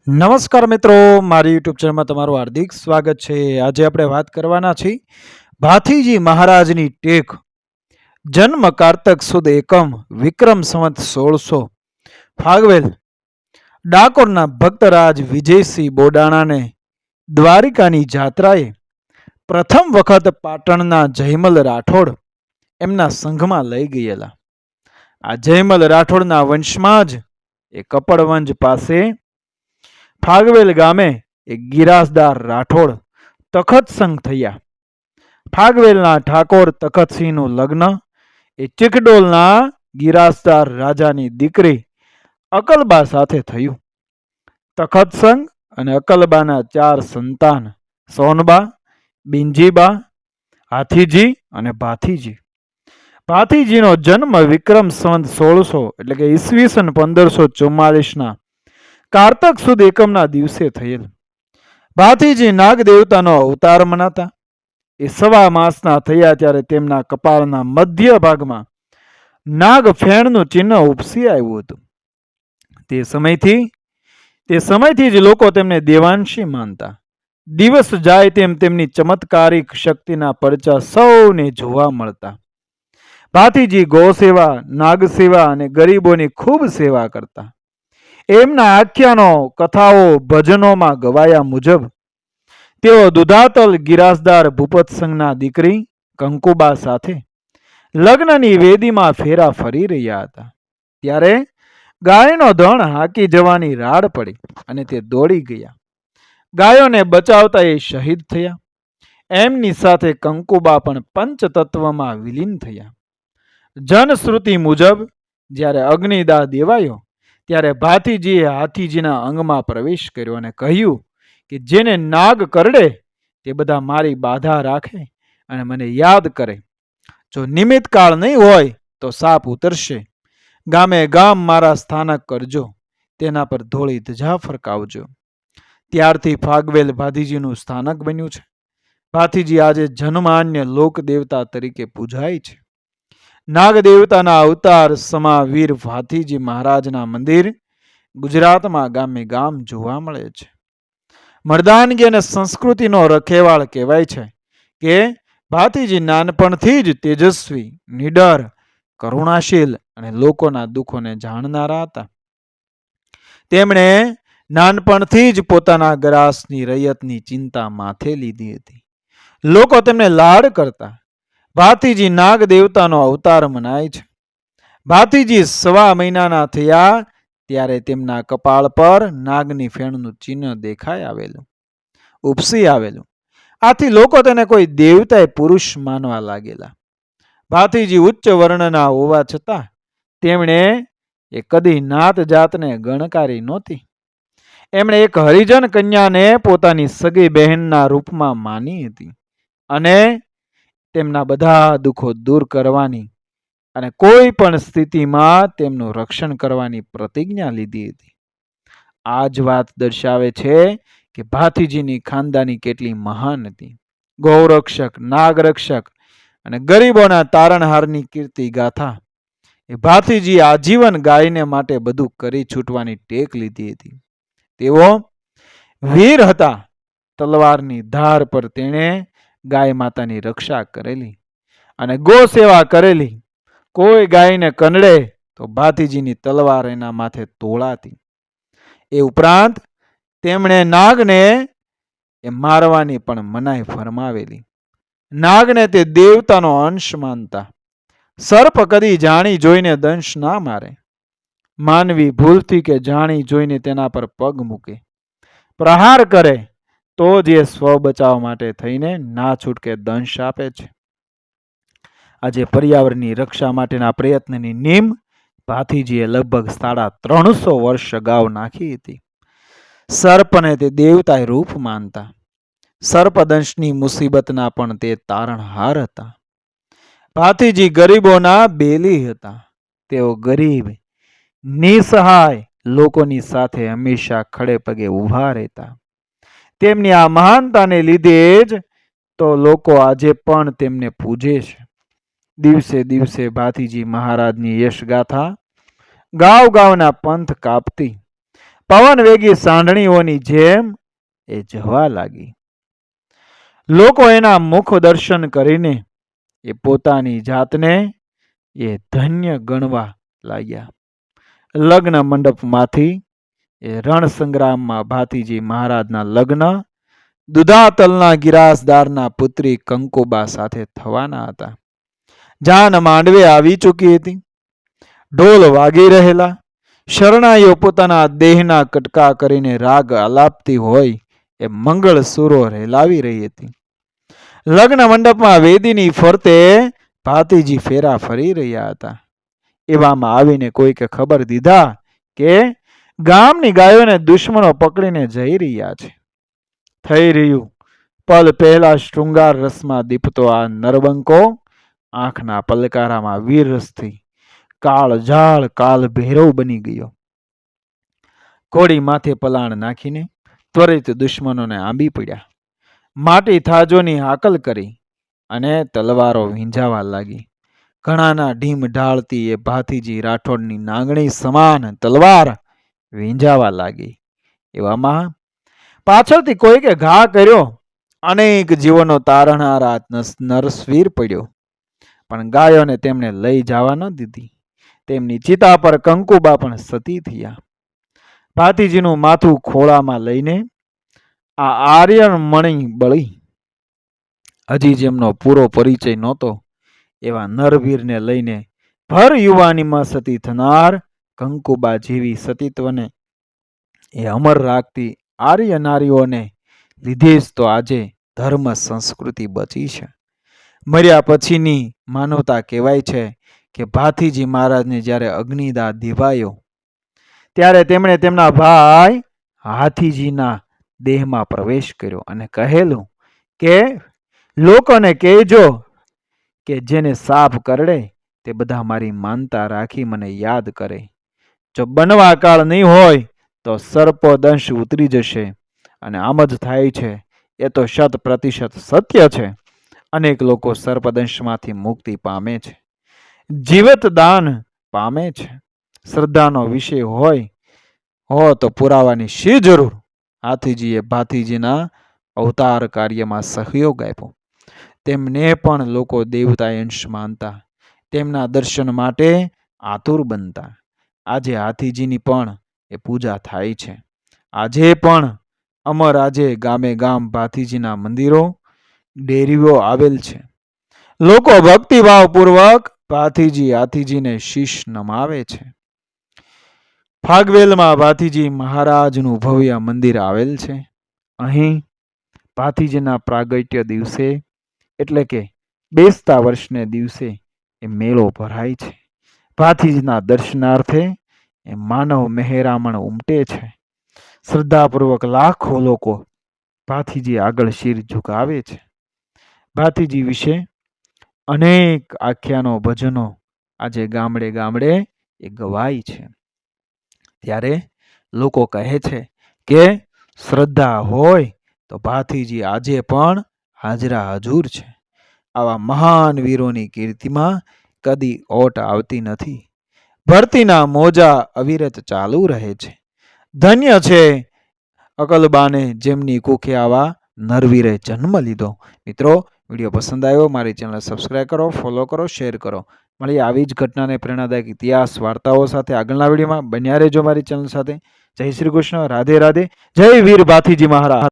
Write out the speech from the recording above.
નમસ્કાર મિત્રો, મારી યુટ્યુબ ચેનલમાં તમારું હાર્દિક સ્વાગત છે। આજે આપણે વાત કરવાના છીએ ભાથીજી મહારાજની ટેક। જન્મ કારતક સુદ એકમ, વિક્રમ સંવત 1600, ફાગવેલ। ડાકોરના ભક્તરાજ વિજયસિંહ બોડાણાને દ્વારિકાની જાત્રાએ પ્રથમ વખત પાટણના જયમલ રાઠોડ એમના સંઘમાં લઈ ગયેલા। આ જયમલ રાઠોડના વંશમાં જ એ કપડવંજ પાસે ફાગવેલ ગામે એક ગિરાસદાર રાઠોડ તખતસંગ થયા। ફાગવેલના ઠાકોર તખતસિંહનું લગ્ન એ ચીખડોલના ગિરાસદાર રાજાની દીકરી અકલબા સાથે થયું। તખતસંગ અને અકલબાના 4 સંતાન સોનબા, બિંજીબા, હાથીજી અને ભાથીજી। ભાથીજીનો જન્મ વિક્રમ સંવત 1600 એટલે કે ઈસવીસન 1544 કારતક સુદ એકમના દિવસે થયેલ। ભાથીજી નાગ દેવતાનો અવતાર મનાતા। એ સવા માસના થયા ત્યારે તેમના કપાળના મધ્ય ભાગમાં નાગ ફેણનું ચિહ્ન ઉપસી આવ્યું હતું। તે સમયથી જ લોકો તેમને દેવાંશી માનતા। દિવસ જાય તેમ તેમની ચમત્કારિક શક્તિના પરચા સૌને જોવા મળતા। ભાથીજી ગૌસેવા, નાગસેવા અને ગરીબોની ખૂબ સેવા કરતા। એમના આખ્યાનો, કથાઓ, ભજનોમાં ગવાયા મુજબ તેઓ દુધાતલ ગિરાસદાર ભૂપતસંગના દીકરી કંકુબા સાથે લગ્નની વેદીમાં ફેરા ફરી રહ્યા હતા। ત્યારે ગાયનો ધણ હાકી જવાની રાડ પડી અને તે દોડી ગયા। ગાયોને બચાવતા એ શહીદ થયા। એમની સાથે કંકુબા પણ પંચતત્વમાં વિલીન થયા। જનશ્રુતિ મુજબ જ્યારે અગ્નિદાહ દેવાયો ત્યારે ભાથીજીએ હાથીજીના અંગમાં પ્રવેશ કર્યો અને કહ્યું કે જેને નાગ કરડે તે બધા મારી બાધા રાખે અને મને યાદ કરે। જો નિમિત્ત કાળ નહીં હોય તો સાપ ઉતરશે। ગામે ગામ મારા સ્થાનક કરજો, તેના પર ધોળી ધજા ફરકાવજો। ત્યારથી ફાગવેલ ભાથીજીનું સ્થાનક બન્યું છે। ભાથીજી આજે જનમાન્ય લોક દેવતા તરીકે પૂજાય છે। નાગ દેવતાના અવતાર સમા વીર ભાથીજી મહારાજના મંદિર ગુજરાતમાં ગામે ગામ જોવા મળે છે। મર્દાનગી અને સંસ્કૃતિનો રખેવાળ કહેવાય છે કે ભાથીજી નાનપણથી જ તેજસ્વી, નિડર, કરુણાશીલ અને લોકોના દુઃખોને જાણનારા હતા। તેમણે નાનપણથી જ પોતાના ગ્રાસની રૈયતની ચિંતા માથે લીધી હતી। લોકો તેમને લાડ કરતા। ભાથીજી નાગ દેવતાનો અવતાર મનાય છે। ભાથીજી સવા મહિનાના થયા ત્યારે તેમના કપાળ પર નાગની ફેણનું ચિહ્ન દેખાઈ આવેલું, ઉપસી આવેલું। આથી લોકો તેને કોઈ દેવતાએ પુરુષ માનવા લાગેલા। ભાથીજી ઉચ્ચ વર્ણના હોવા છતાં તેમણે કદી નાત જાતને ગણકારી નહોતી। એમણે એક હરિજન કન્યાને પોતાની સગી બહેનના રૂપમાં માની હતી અને તેમના બધા દુઃખો દૂર કરવાની અને કોઈ પણ સ્થિતિમાં તેમનું રક્ષણ કરવાની પ્રતિજ્ઞા લીધી હતી। આ જ વાત દર્શાવે છે કે ભાથીજીની ખાનદાની કેટલી મહાન હતી। ગૌરક્ષક, નાગરક્ષક અને ગરીબોના તારણહારની કીર્તિ ગાથા એ ભાથીજી આજીવન ગાયને માટે બધું કરી છૂટવાની ટેક લીધી હતી। તેઓ વીર હતા। તલવારની ધાર પર તેણે ગાય માતાની રક્ષા કરેલી અને ગો સેવા કરેલી। કોઈ ગાયને કનડે તો ભાથીજીની તલવાર એના માથે તોળાતી। એ ઉપરાંત તેમણે નાગને મારવાની પણ મનાઈ ફરમાવેલી। નાગને તે દેવતાનો અંશ માનતા। સર્પ કદી જાણી જોઈને દંશ ના મારે। માનવી ભૂલથી કે જાણી જોઈને તેના પર પગ મૂકે, પ્રહાર કરે તો જ એ સ્વ બચાવ માટે થઈને ના છૂટકે દંશ આપે છે। આજે પર્યાવરણની રક્ષા માટેના પ્રયત્નની નીમ ભાથીજીએ લગભગ 350 વર્ષ અગાઉ નાખી હતી। સર્પને તે દેવતાએ રૂપ માનતા। સર્પદંશની મુસીબતના પણ તે તારણહાર હતા। ભાથીજી ગરીબોના બેલી હતા। તેઓ ગરીબ, નિસહાય લોકોની સાથે હંમેશા ખડે પગે ઊભા રહેતા। તેમની આ મહાનતાને લીધે જ તો લોકો આજે પણ તેમને પૂજે છે। દિવસે દિવસે ભાથીજી મહારાજની યશગાથા ગાવ ગાવના પંથ કાપતી। પવન વેગી સાંઢણીઓની જેમ એ જવા લાગી. લોકો એના મુખ દર્શન કરીને એ પોતાની જાતને એ ધન્ય ગણવા લાગ્યા. લગ્ન મંડપમાંથી એ રણ સંગ્રામમાં ભાતીજી મહારાજના લગ્ન દુધાતલના ગિરાસદારના પુત્રી કંકુબા સાથે થવાના હતા. જાન માંડવે આવી ચૂકી હતી. ઢોલ વાગી રહેલા. શરણાઈઓ પોતાના દેહના કટકા કરીને રાગ આલાપતી હોય એ મંગળ સુરો રેલાવી રહી હતી. લગ્ન મંડપમાં વેદીની ફરતે ભાતીજી ફેરા ફરી રહ્યા હતા. એવામાં આવીને કોઈકે ખબર દીધા કે ગામની ગાયોને દુશ્મનો પકડીને જઈ રહ્યા છે. થઈ રહ્યું પલ પહેલા શૃંગાર રસમાં દીપતો આ નરબંકો આંખના પલકારામાં વીર રસથી કાળ ઝાળ કાલ ભૈરવ બની ગયો. ઘોડી માથે પલાણ નાખીને ત્વરિત દુશ્મનોને આંબી પડ્યા. માટી થાજોની હાકલ કરી અને તલવારો વીંજાવા લાગી. ઘણાના ઢીમ ઢાળતી એ ભાતીજી રાઠોડની નાંગણી સમાન તલવાર વીંજાવા લાગી. એવામાં પાછળથી કોઈકે ઘા કર્યો. અનેક જીવનો તારણહારા નરસવીર પડ્યો. પણ ગાયોને તેમણે લઈ જવા ન દીધી. તેમની ચિતા પર કંકુબા પણ સતી થયા. ભાતીજીનું માથું ખોળામાં લઈને આ આર્યન મણી બળી હજી જેમનો પૂરો પરિચય નહોતો એવા નરવીરને લઈને ભર યુવાનીમાં સતી થનાર કંકુબા જેવી સતીત્વને એ અમર રાખતી આર્ય નારીઓને લીધે જ તો આજે ધર્મ સંસ્કૃતિ બચી છે. મર્યા પછીની માનવતા કહેવાય છે કે ભાથીજી મહારાજને જ્યારે અગ્નિદાહ દીવાયો ત્યારે તેમણે તેમના ભાઈ હાથીજીના દેહમાં પ્રવેશ કર્યો અને કહેલું કે લોકોને કહેજો કે જેને સાપ કરડે તે બધા મારી માનતા રાખી મને યાદ કરે. જો બનવા કાળ નહીં હોય તો સર્પો દંશ ઉતરી જશે. અને આમ જ થાય છે. એ તો 100% સત્ય છે. અનેક લોકો સર્પદંશમાંથી મુક્તિ પામે છે. જીવત દાન પામે છે. શ્રદ્ધાનો વિષય હોય તો પુરાવાની શી જરૂર. હાથીજીએ ભાથીજીના અવતાર કાર્યમાં સહયોગ આપ્યો. તેમને પણ લોકો દેવતા અંશ માનતા. તેમના દર્શન માટે આતુર બનતા. આજે હાથીજીની પણ એ પૂજા થાય છે. આજે પણ અમર આજે ગામે ગામ ભાથીજીના મંદિરો ડેરીઓ આવેલ છે. લોકો ભક્તિભાવપૂર્વક હાથીજીને શીશ નમાવે છે. ફાગવેલમાં ભાથીજી મહારાજનું ભવ્ય મંદિર આવેલ છે. અહીં ભાથીજીના પ્રાગટ્ય દિવસે એટલે કે બેસતા વર્ષને દિવસે એ મેળો ભરાય છે. ભાથીજીના દર્શનાર્થે એ માનવ મહેરામણ ઉમટે છે. શ્રદ્ધાપૂર્વક લાખો લોકો ભાથીજી આગળ શિર ઝુકાવે છે. ભાથીજી વિશે અનેક આખ્યાનો ભજનો આજે ગામડે ગામડે એ ગવાય છે. ત્યારે લોકો કહે છે કે શ્રદ્ધા હોય તો ભાથીજી આજે પણ હાજરા હજુર છે. આવા મહાન વીરોની કીર્તિમાં કદી ઓટ આવતી નથી. ભરતીના મોજા અવિરત ચાલુ રહે છે. ધન્ય છે અકલબાને જેમની કુખે આવા નરવીરે જન્મ લીધો. મિત્રો, વિડીયો પસંદ આવ્યો મારી ચેનલ સબસ્ક્રાઈબ કરો, ફોલો કરો, શેર કરો. મળીએ આવી જ ઘટનાને પ્રેરણાદાયક ઇતિહાસ વાર્તાઓ સાથે આગળના વિડીયોમાં. બન્યા રહેજો મારી ચેનલ સાથે. જય શ્રી કૃષ્ણ. રાધે રાધે. જય વીર ભાથીજી મહારાજ.